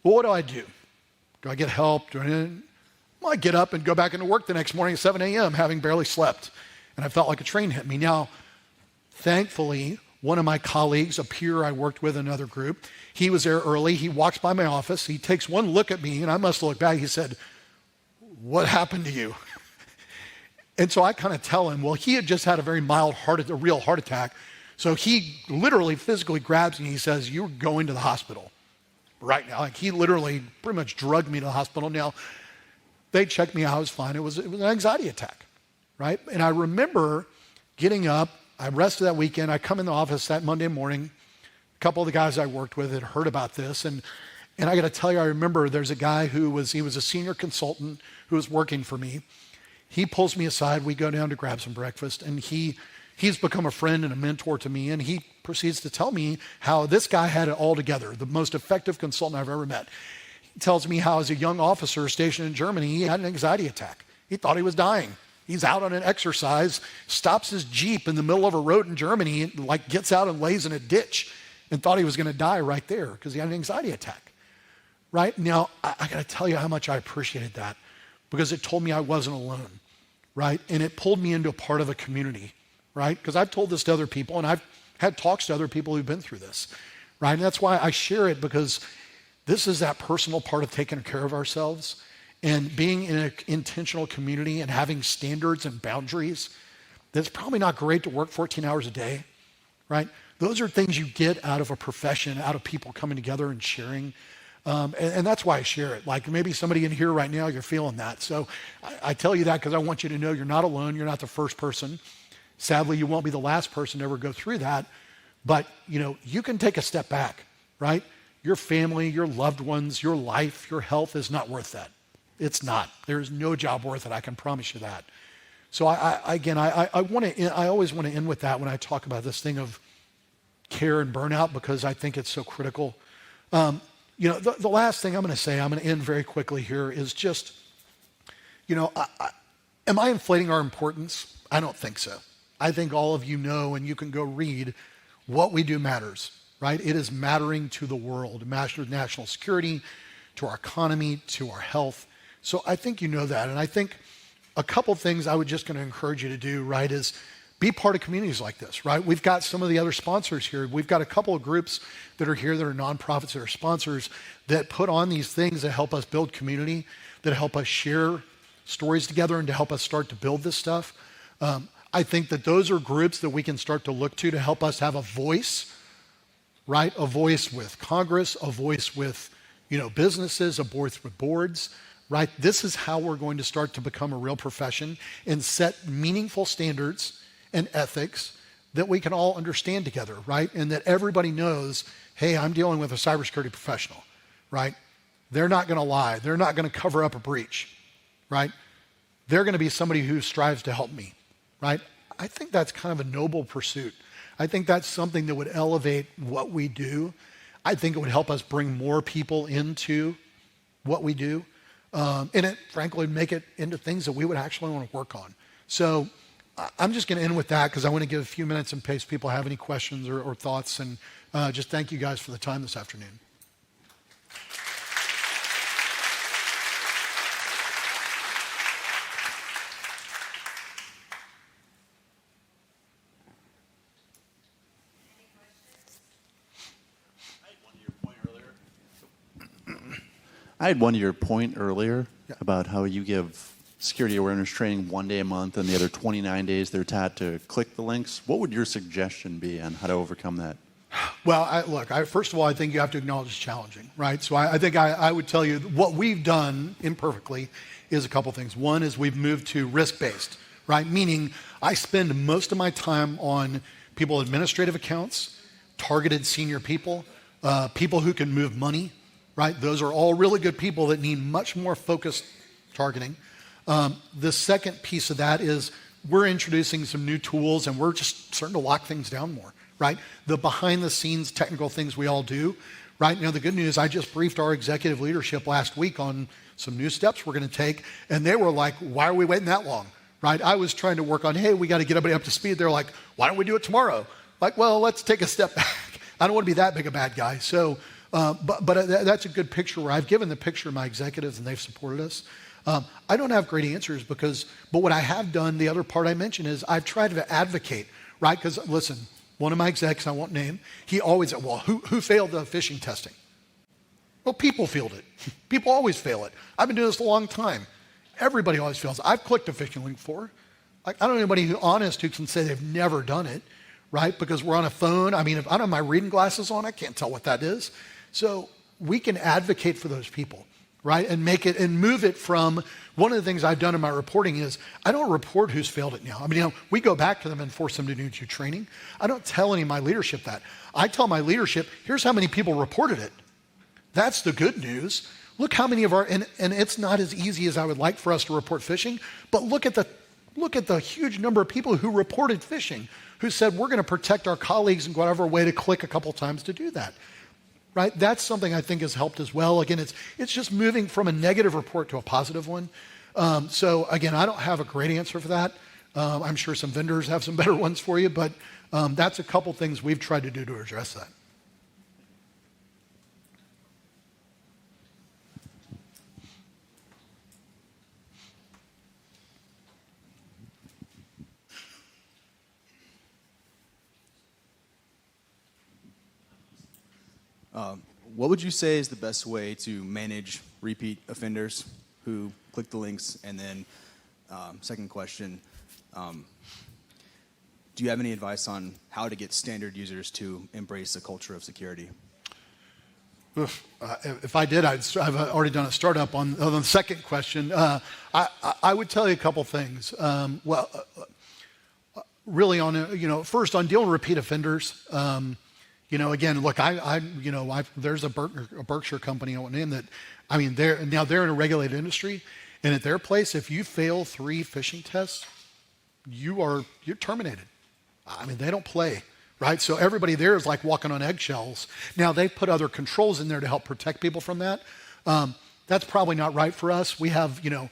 Well, what do? Do I get help? Well, I get up and go back into work the next morning at 7 a.m. having barely slept. And I felt like a train hit me. Now, thankfully, one of my colleagues, a peer I worked with in another group, he was there early. He walks by my office. He takes one look at me, and I must look back. He said, "What happened to you?" And so I kind of tell him, well, he had just had a very mild a real heart attack. So he literally physically grabs me. He says, "You're going to the hospital right now." He literally pretty much drugged me to the hospital. Now, they checked me out. I was fine. It was an anxiety attack, right? And I remember getting up. I rested that weekend. I come in the office that Monday morning. A couple of the guys I worked with had heard about this. And I got to tell you, I remember there's a guy he was a senior consultant who was working for me. He pulls me aside. We go down to grab some breakfast. And he's become a friend and a mentor to me. And he proceeds to tell me how this guy had it all together, the most effective consultant I've ever met. He tells me how as a young officer stationed in Germany, he had an anxiety attack. He thought he was dying. He's out on an exercise, stops his Jeep in the middle of a road in Germany, and gets out and lays in a ditch and thought he was going to die right there because he had an anxiety attack. Right? Now, I got to tell you how much I appreciated that because it told me I wasn't alone. Right? And it pulled me into a part of a community. Right? Because I've told this to other people and I've had talks to other people who've been through this. Right? And that's why I share it, because this is that personal part of taking care of ourselves. And being in an intentional community and having standards and boundaries, that's probably not great to work 14 hours a day, right? Those are things you get out of a profession, out of people coming together and sharing. And that's why I share it. Maybe somebody in here right now, you're feeling that. So I tell you that because I want you to know you're not alone. You're not the first person. Sadly, you won't be the last person to ever go through that. But, you can take a step back, right? Your family, your loved ones, your life, your health is not worth that. It's not. There's no job worth it. I can promise you that. So I always want to end with that when I talk about this thing of care and burnout, because I think it's so critical. The last thing I'm going to say, I'm going to end very quickly here, is just, am I inflating our importance? I don't think so. I think all of you know, and you can go read, what we do matters, right? It is mattering to the world. It matters to national security, to our economy, to our health. So I think you know that. And I think a couple things I would just going to encourage you to do, right, is be part of communities like this, right? We've got some of the other sponsors here. We've got a couple of groups that are here that are nonprofits that are sponsors that put on these things that help us build community, that help us share stories together and to help us start to build this stuff. I think that those are groups that we can start to look to help us have a voice, right? A voice with Congress, a voice with, businesses, a voice with boards. Right? This is how we're going to start to become a real profession and set meaningful standards and ethics that we can all understand together, right? And that everybody knows, hey, I'm dealing with a cybersecurity professional, right? They're not going to lie. They're not going to cover up a breach, right? They're going to be somebody who strives to help me, right? I think that's kind of a noble pursuit. I think that's something that would elevate what we do. I think it would help us bring more people into what we do. And it, frankly, would make it into things that we would actually want to work on. So I'm just going to end with that because I want to give a few minutes in case people have any questions or thoughts. And just thank you guys for the time this afternoon. I had one to your point earlier about how you give security awareness training 1 day a month and the other 29 days they're taught to click the links. What would your suggestion be on how to overcome that? Well, first of all, I think you have to acknowledge it's challenging, right? So I think I would tell you what we've done imperfectly is a couple things. One is we've moved to risk-based, right? Meaning I spend most of my time on people administrative accounts, targeted senior people, people who can move money, right? Those are all really good people that need much more focused targeting. The second piece of that is we're introducing some new tools and we're just starting to lock things down more, right? The behind the scenes technical things we all do, right? The good news, I just briefed our executive leadership last week on some new steps we're going to take, and they were like, why are we waiting that long, right? I was trying to work on, hey, we got to get everybody up to speed. They're like, why don't we do it tomorrow? Like, well, let's take a step back. I don't want to be that big a bad guy. So, but that's a good picture where I've given the picture to my executives and they've supported us. I don't have great answers but what I have done, the other part I mentioned is I've tried to advocate, right? Because listen, one of my execs, I won't name, he always said, well, who failed the phishing testing? Well, people failed it. People always fail it. I've been doing this a long time. Everybody always fails. I've clicked a phishing link before. Like, I don't know anybody who can say they've never done it, right? Because we're on a phone. I mean, if I don't have my reading glasses on, I can't tell what that is. So we can advocate for those people, right? And make it and move it from, one of the things I've done in my reporting is I don't report who's failed it now. I mean, we go back to them and force them to do training. I don't tell any of my leadership that. I tell my leadership, here's how many people reported it. That's the good news. Look how many of our, and it's not as easy as I would like for us to report phishing, but look at the huge number of people who reported phishing, who said we're going to protect our colleagues in whatever way to click a couple times to do that. Right? That's something I think has helped as well. Again, it's just moving from a negative report to a positive one. So again, I don't have a great answer for that. I'm sure some vendors have some better ones for you, but that's a couple things we've tried to do to address that. What would you say is the best way to manage repeat offenders who click the links? And then second question, do you have any advice on how to get standard users to embrace a culture of security? If I did, I've already done a startup on the second question. I would tell you a couple things. Really first on dealing with repeat offenders, again, look, there's a Berkshire company I won't name that. I mean, they're in a regulated industry, and at their place, if you fail 3 phishing tests, you're terminated. I mean, they don't play, right? So everybody there is like walking on eggshells. Now they've put other controls in there to help protect people from that. That's probably not right for us. We have, we're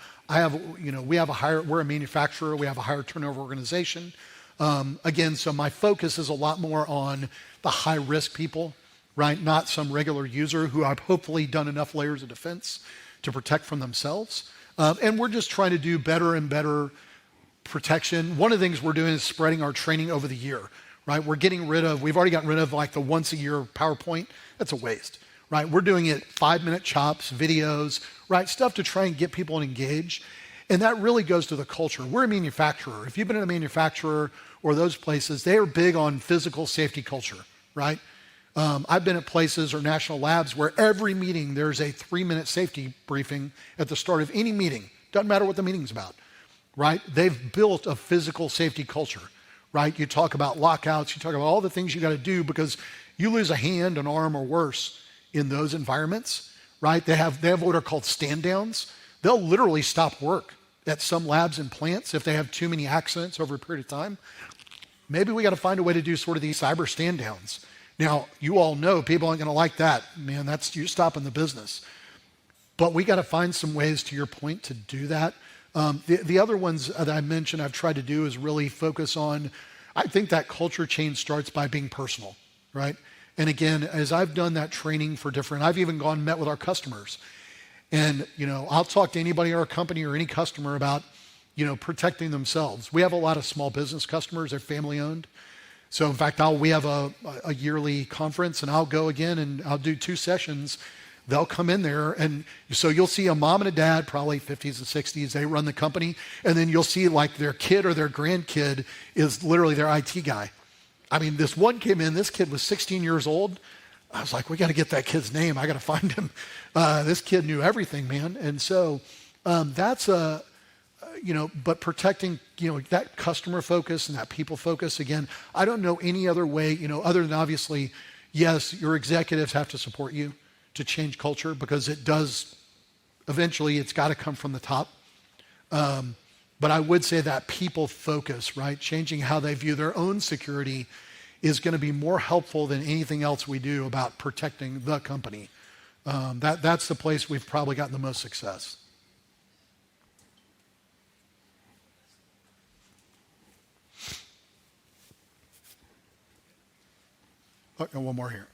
a manufacturer. We have a higher turnover organization. Again, so my focus is a lot more on the high-risk people, right? Not some regular user who I've hopefully done enough layers of defense to protect from themselves. And we're just trying to do better and better protection. One of the things we're doing is spreading our training over the year, right? We've already gotten rid of like the once-a-year PowerPoint. That's a waste, right? We're doing it 5-minute chops, videos, right? Stuff to try and get people engaged. And that really goes to the culture. We're a manufacturer. If you've been in a manufacturer or those places, they are big on physical safety culture, right? I've been at places or national labs where every meeting there's a 3-minute safety briefing at the start of any meeting. Doesn't matter what the meeting's about, right? They've built a physical safety culture, right? You talk about lockouts, you talk about all the things you got to do because you lose a hand, an arm, or worse in those environments, right? They have what are called stand downs. They'll literally stop work at some labs and plants if they have too many accidents over a period of time. Maybe we got to find a way to do sort of these cyber stand downs. Now, you all know people aren't going to like that. Man, you're stopping the business. But we got to find some ways, to your point, to do that. The other ones that I mentioned I've tried to do is really focus on, I think that culture change starts by being personal, right? And again, as I've done that training for I've even gone and met with our customers. And, I'll talk to anybody in our company or any customer about, protecting themselves. We have a lot of small business customers. They're family owned. So in fact, we have a yearly conference and I'll go again and I'll do 2 sessions. They'll come in there and so you'll see a mom and a dad, probably 50s and 60s. They run the company. And then you'll see like their kid or their grandkid is literally their IT guy. I mean, this one came in, this kid was 16 years old. I was like, we got to get that kid's name. I got to find him. This kid knew everything, man. And so that's but protecting, that customer focus and that people focus. Again, I don't know any other way, other than obviously, yes, your executives have to support you, to change culture, because it does, eventually it's got to come from the top. But I would say that people focus, right? Changing how they view their own security is going to be more helpful than anything else we do about protecting the company. That's the place we've probably gotten the most success. Oh, and one more here.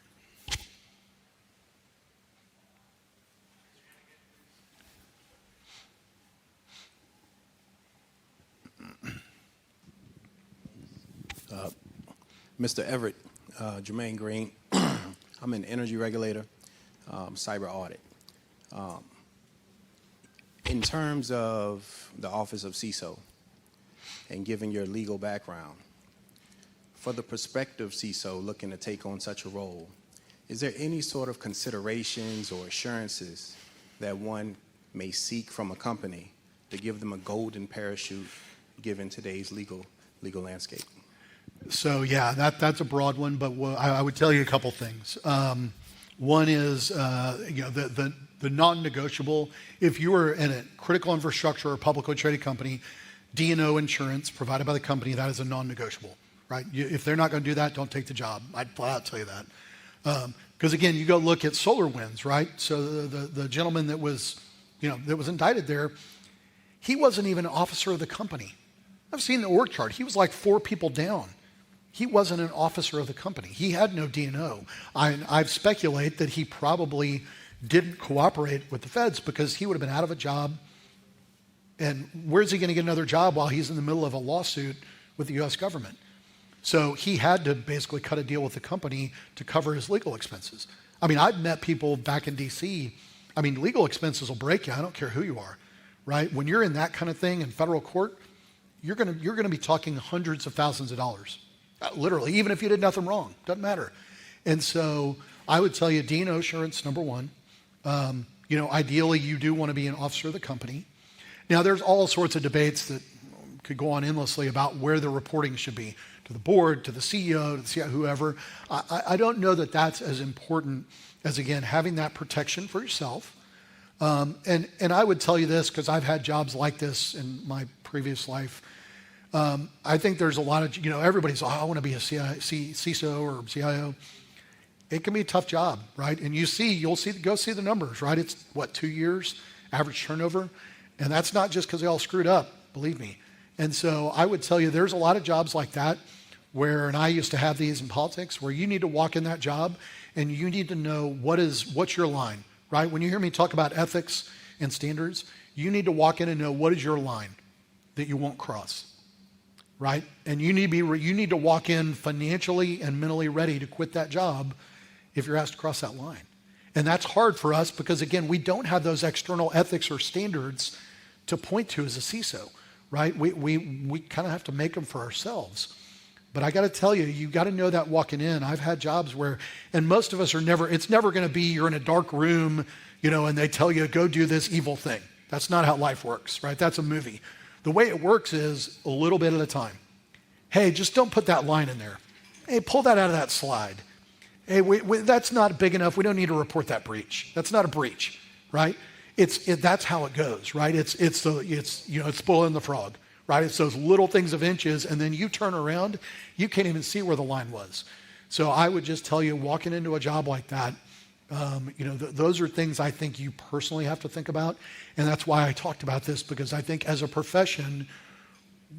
Mr. Everett, Jermaine Green. I'm an energy regulator, cyber audit. In terms of the office of CISO and given your legal background, for the prospective CISO looking to take on such a role, is there any sort of considerations or assurances that one may seek from a company to give them a golden parachute given today's legal landscape? So yeah, that's a broad one, but I would tell you a couple things. One is the non-negotiable. If you are in a critical infrastructure or publicly traded company, D&O insurance provided by the company, that is a non-negotiable, right? If they're not going to do that, don't take the job. I'd flat out tell you that. Because again, you go look at SolarWinds, right? So the gentleman that was indicted there, he wasn't even an officer of the company. I've seen the org chart. He was like 4 people down. He wasn't an officer of the company. He had no D&O. I speculate that he probably didn't cooperate with the feds because he would have been out of a job. And where's he going to get another job while he's in the middle of a lawsuit with the U.S. government? So he had to basically cut a deal with the company to cover his legal expenses. I mean, I've met people back in D.C. I mean, legal expenses will break you. I don't care who you are, right? When you're in that kind of thing in federal court, you're going to be talking hundreds of thousands of dollars. Literally, even if you did nothing wrong, doesn't matter. And so I would tell you D&O insurance, number one. Ideally, you do want to be an officer of the company. Now, there's all sorts of debates that could go on endlessly about where the reporting should be, to the board, to the CEO, to the CIO, whoever. I don't know that that's as important as, again, having that protection for yourself. And I would tell you this, because I've had jobs like this in my previous life. I think there's a lot of, everybody's, I want to be a CISO or CIO. It can be a tough job, right? And go see the numbers, right? It's 2 years average turnover. And that's not just because they all screwed up, believe me. And so I would tell you there's a lot of jobs like that where, and I used to have these in politics, where you need to walk in that job and you need to know what's your line, right? When you hear me talk about ethics and standards, you need to walk in and know what is your line that you won't cross. Right? And you need to walk in financially and mentally ready to quit that job if you're asked to cross that line. And that's hard for us because, again, we don't have those external ethics or standards to point to as a CISO, right? We kind of have to make them for ourselves. But I got to tell you, you got to know that walking in. I've had jobs where, and most of us it's never going to be you're in a dark room, and they tell you, go do this evil thing. That's not how life works, right? That's a movie. The way it works is a little bit at a time. Hey, just don't put that line in there. Hey, pull that out of that slide. Hey, that's not big enough. We don't need to report that breach. That's not a breach, right? That's how it goes, right? It's spoiling the frog, right? It's those little things of inches, and then you turn around, you can't even see where the line was. So I would just tell you, walking into a job like that, those are things I think you personally have to think about. And that's why I talked about this, because I think as a profession,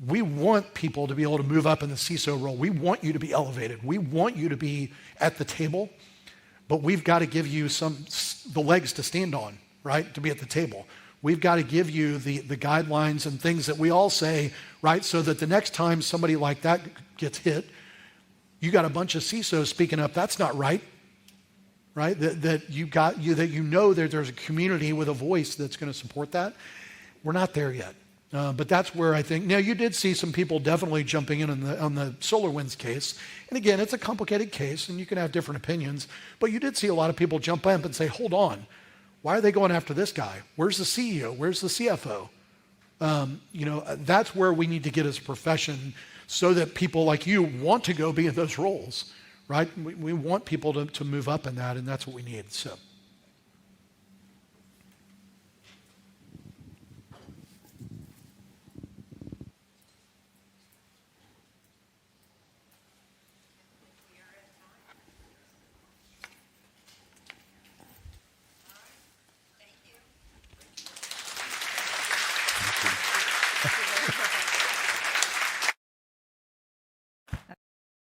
we want people to be able to move up in the CISO role. We want you to be elevated. We want you to be at the table, but we've got to give you the legs to stand on, right, to be at the table. We've got to give you the guidelines and things that we all say, right, so that the next time somebody like that gets hit, you got a bunch of CISOs speaking up, that's not right. Right? That there's a community with a voice that's going to support that. We're not there yet. But that's where I think, now you did see some people definitely jumping in on the SolarWinds case. And again, it's a complicated case and you can have different opinions, but you did see a lot of people jump up and say, hold on, why are they going after this guy? Where's the CEO? Where's the CFO? That's where we need to get as a profession so that people like you want to go be in those roles. Right? We want people to move up in that, and that's what we need. So.